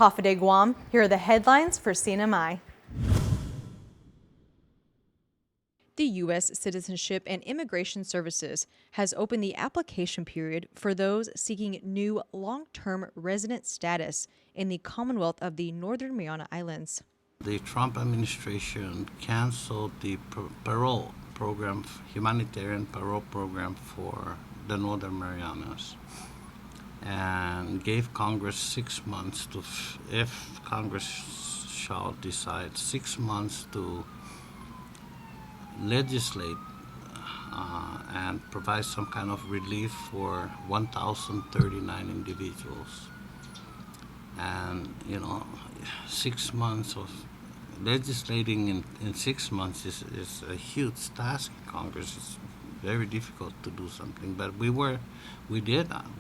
Hafa Guam, here are the headlines for CNMI. The U.S. Citizenship and Immigration Services has opened the application period for those seeking new long-term resident status in the Commonwealth of the Northern Mariana Islands. The Trump administration canceled the parole program, humanitarian parole program for the Northern Marianas, and gave Congress 6 months to, if Congress shall decide, 6 months to legislate and provide some kind of relief for 1,039 individuals. And 6 months of legislating in 6 months is a huge task in Congress. It's very difficult to do something, but we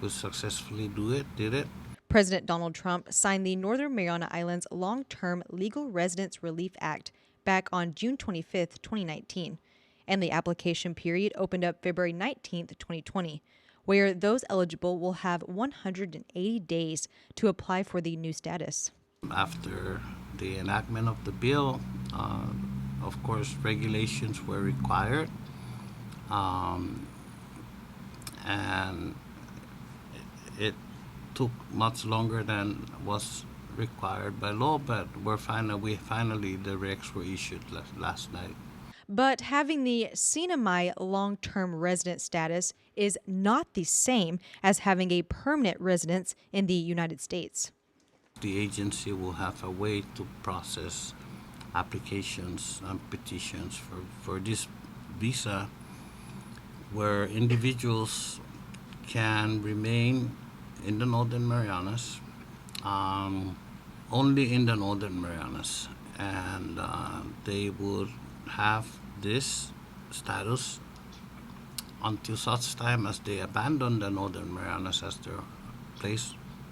successfully did it. President Donald Trump signed the Northern Mariana Islands Long-Term Legal Residence Relief Act back on June 25, 2019, and the application period opened up February 19, 2020, where those eligible will have 180 days to apply for the new status. After the enactment of the bill, of course, regulations were required, and it took much longer than was required by law, but finally the regs were issued last night. But having the CNMI long-term resident status is not the same as having a permanent residence in the United States. The agency will have a way to process applications and petitions for this visa, where individuals can remain in the Northern Marianas, only in the Northern Marianas, and they would have this status until such time as they abandon the Northern Marianas as their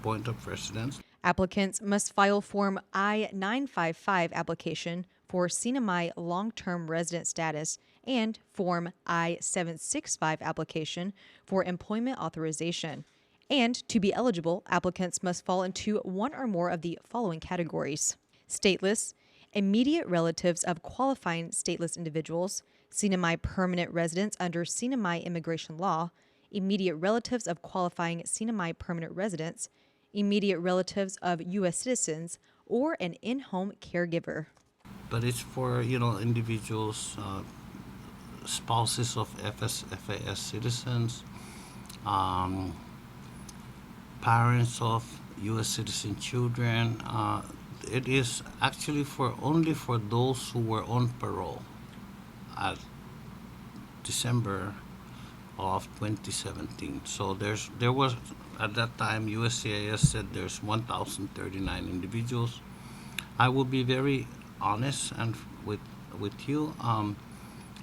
point of residence. Applicants must file Form I-955 application for CNMI long-term resident status and Form I-765 application for employment authorization. And to be eligible, applicants must fall into one or more of the following categories: stateless, immediate relatives of qualifying stateless individuals, CNMI permanent residents under CNMI immigration law, immediate relatives of qualifying CNMI permanent residents, immediate relatives of U.S. citizens, or an in-home caregiver. But it's for, individuals, spouses of FAS citizens, parents of U.S. citizen children. It is actually only for those who were on parole at December of 2017. So there was at that time USCIS said there's 1,039 individuals. I will be very honest and with you.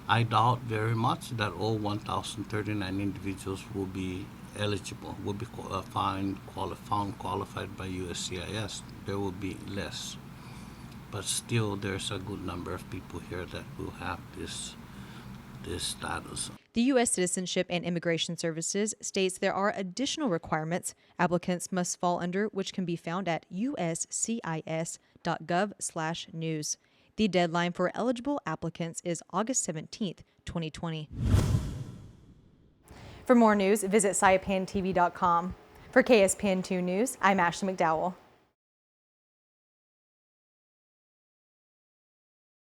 I doubt very much that all 1,039 individuals will be eligible, will be found qualified by USCIS. There will be less, but still there's a good number of people here that will have this status. The U.S. Citizenship and Immigration Services states there are additional requirements applicants must fall under, which can be found at uscis.gov/news. The deadline for eligible applicants is August 17th, 2020. For more news, visit SaipanTV.com. For KSPN2 News, I'm Ashley McDowell.